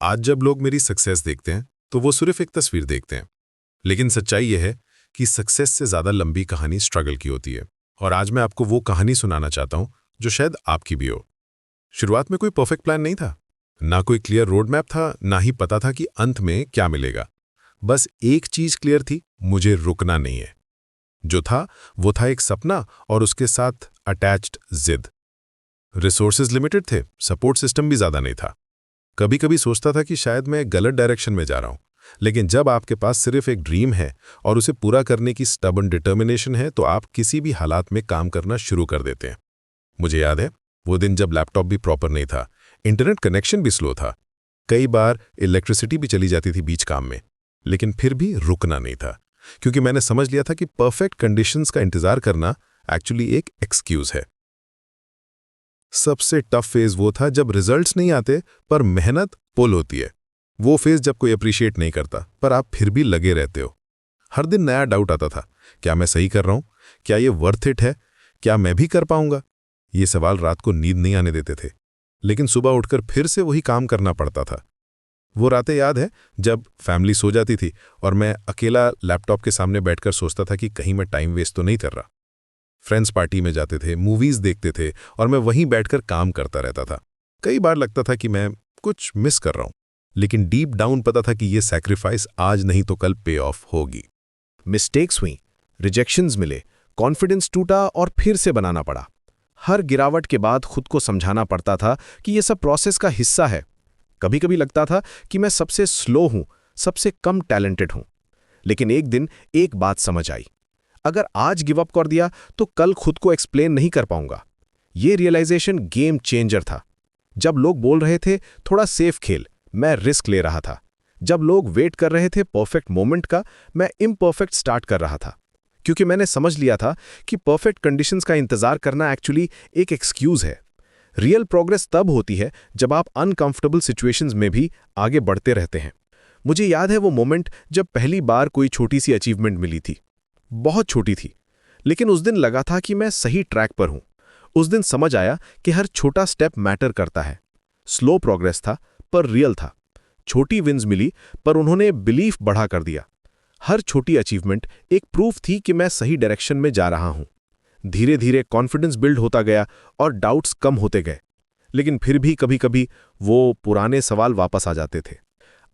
आज जब लोग मेरी सक्सेस देखते हैं तो वो सिर्फ एक तस्वीर देखते हैं, लेकिन सच्चाई यह है कि सक्सेस से ज़्यादा लंबी कहानी स्ट्रगल की होती है। और आज मैं आपको वो कहानी सुनाना चाहता हूँ जो शायद आपकी भी हो। शुरुआत में कोई परफेक्ट प्लान नहीं था, ना कोई क्लियर रोड मैप था, ना ही पता था कि अंत में क्या मिलेगा। बस एक चीज़ क्लियर थी, मुझे रुकना नहीं है। जो था वो था एक सपना और उसके साथ अटैच्ड जिद। रिसोर्सेज लिमिटेड थे, सपोर्ट सिस्टम भी ज़्यादा नहीं था। कभी कभी सोचता था कि शायद मैं गलत डायरेक्शन में जा रहा हूं, लेकिन जब आपके पास सिर्फ एक ड्रीम है और उसे पूरा करने की स्टबर्न डिटर्मिनेशन है तो आप किसी भी हालात में काम करना शुरू कर देते हैं। मुझे याद है वो दिन जब लैपटॉप भी प्रॉपर नहीं था, इंटरनेट कनेक्शन भी स्लो था, कई बार इलेक्ट्रिसिटी भी चली जाती थी बीच काम में, लेकिन फिर भी रुकना नहीं था, क्योंकि मैंने समझ लिया था कि परफेक्ट कंडीशंस का इंतजार करना एक्चुअली एक एक्सक्यूज है। सबसे टफ फेज वो था जब रिजल्ट्स नहीं आते पर मेहनत पुल होती है। वो फेज जब कोई अप्रिशिएट नहीं करता पर आप फिर भी लगे रहते हो। हर दिन नया डाउट आता था, क्या मैं सही कर रहा हूं? क्या ये वर्थ इट है? क्या मैं भी कर पाऊंगा? ये सवाल रात को नींद नहीं आने देते थे, लेकिन सुबह उठकर फिर से वही काम करना पड़ता था। वो रातें याद है जब फैमिली सो जाती थी और मैं अकेला लैपटॉप के सामने बैठकर सोचता था कि कहीं मैं टाइम वेस्ट तो नहीं कर रहा। फ्रेंड्स पार्टी में जाते थे, मूवीज देखते थे और मैं वहीं बैठकर काम करता रहता था। कई बार लगता था कि मैं कुछ मिस कर रहा हूं, लेकिन डीप डाउन पता था कि ये सैक्रिफाइस आज नहीं तो कल पे ऑफ होगी। मिस्टेक्स हुई, रिजेक्शंस मिले, कॉन्फिडेंस टूटा और फिर से बनाना पड़ा। हर गिरावट के बाद खुद को समझाना पड़ता था कि ये सब प्रोसेस का हिस्सा है। कभी कभी लगता था कि मैं सबसे स्लो हूं, सबसे कम टैलेंटेड हूं। लेकिन एक दिन एक बात समझ आई, अगर आज गिव अप कर दिया तो कल खुद को एक्सप्लेन नहीं कर पाऊंगा। ये रियलाइजेशन गेम चेंजर था। जब लोग बोल रहे थे थोड़ा सेफ खेल, मैं रिस्क ले रहा था। जब लोग वेट कर रहे थे परफेक्ट मोमेंट का, मैं इम्परफेक्ट स्टार्ट कर रहा था। क्योंकि मैंने समझ लिया था कि परफेक्ट कंडीशंस का इंतजार करना एक्चुअली एक एक्सक्यूज है। रियल प्रोग्रेस तब होती है जब आप अनकंफर्टेबल सिचुएशंस में भी आगे बढ़ते रहते हैं। मुझे याद है वो मोमेंट जब पहली बार कोई छोटी सी अचीवमेंट मिली थी। बहुत छोटी थी, लेकिन उस दिन लगा था कि मैं सही ट्रैक पर हूं। उस दिन समझ आया कि हर छोटा स्टेप मैटर करता है। स्लो प्रोग्रेस था पर रियल था। छोटी विन्स मिली पर उन्होंने बिलीफ बढ़ा कर दिया। हर छोटी अचीवमेंट एक प्रूफ थी कि मैं सही डायरेक्शन में जा रहा हूं। धीरे धीरे कॉन्फिडेंस बिल्ड होता गया और डाउट्स कम होते गए। लेकिन फिर भी कभी कभी वो पुराने सवाल वापस आ जाते थे।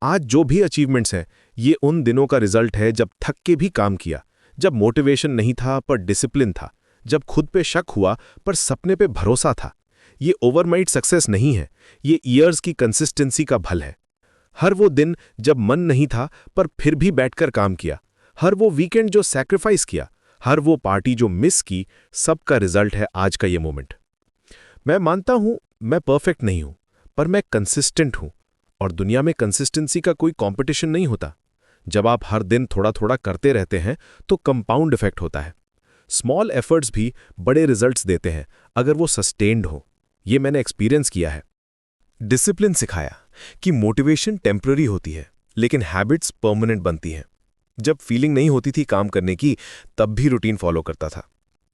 आज जो भी अचीवमेंट्स हैं, ये उन दिनों का रिजल्ट है जब थक के भी काम किया, जब मोटिवेशन नहीं था पर डिसिप्लिन था, जब खुद पे शक हुआ पर सपने पे भरोसा था। ये ओवरनाइट सक्सेस नहीं है, ये ईयर्स की कंसिस्टेंसी का फल है। हर वो दिन जब मन नहीं था पर फिर भी बैठकर काम किया, हर वो वीकेंड जो सैक्रिफाइस किया, हर वो पार्टी जो मिस की, सबका रिजल्ट है आज का ये मोमेंट। मैं मानता हूं मैं परफेक्ट नहीं हूं, पर मैं कंसिस्टेंट हूं। और दुनिया में कंसिस्टेंसी का कोई कंपटीशन नहीं होता। जब आप हर दिन थोड़ा थोड़ा करते रहते हैं तो कंपाउंड इफेक्ट होता है। स्मॉल एफर्ट्स भी बड़े रिजल्ट्स देते हैं अगर वो सस्टेन्ड हो। ये मैंने एक्सपीरियंस किया है। डिसिप्लिन सिखाया कि मोटिवेशन टेम्पररी होती है, लेकिन हैबिट्स परमानेंट बनती हैं। जब फीलिंग नहीं होती थी काम करने की, तब भी रूटीन फॉलो करता था।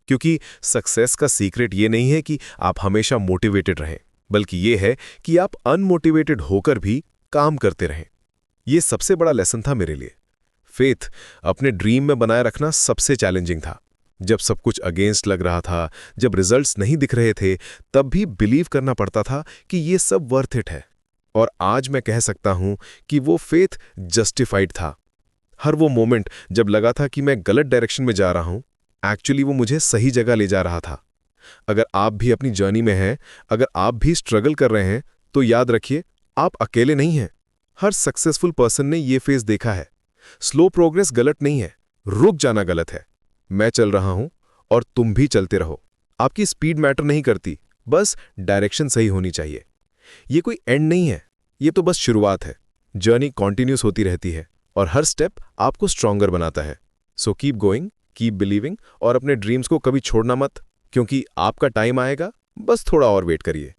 क्योंकि सक्सेस का सीक्रेट ये नहीं है कि आप हमेशा मोटिवेटेड रहें, बल्कि ये है कि आप अनमोटिवेटेड होकर भी काम करते रहें। ये सबसे बड़ा लेसन था मेरे लिए। फेथ अपने ड्रीम में बनाए रखना सबसे चैलेंजिंग था। जब सब कुछ अगेंस्ट लग रहा था, जब रिजल्ट्स नहीं दिख रहे थे, तब भी बिलीव करना पड़ता था कि ये सब वर्थ इट है। और आज मैं कह सकता हूं कि वो फेथ जस्टिफाइड था। हर वो मोमेंट जब लगा था कि मैं गलत डायरेक्शन में जा रहा हूं, एक्चुअली वो मुझे सही जगह ले जा रहा था। अगर आप भी अपनी जर्नी में हैं, अगर आप भी स्ट्रगल कर रहे हैं, तो याद रखिए आप अकेले नहीं हैं। हर सक्सेसफुल पर्सन ने ये फेज देखा है। स्लो प्रोग्रेस गलत नहीं है, रुक जाना गलत है। मैं चल रहा हूं और तुम भी चलते रहो। आपकी स्पीड मैटर नहीं करती, बस डायरेक्शन सही होनी चाहिए। ये कोई एंड नहीं है, ये तो बस शुरुआत है। जर्नी कॉन्टिन्यूस होती रहती है और हर स्टेप आपको स्ट्रॉन्गर बनाता है। So keep going, keep believing और अपने ड्रीम्स को कभी छोड़ना मत, क्योंकि आपका टाइम आएगा, बस थोड़ा और वेट करिए।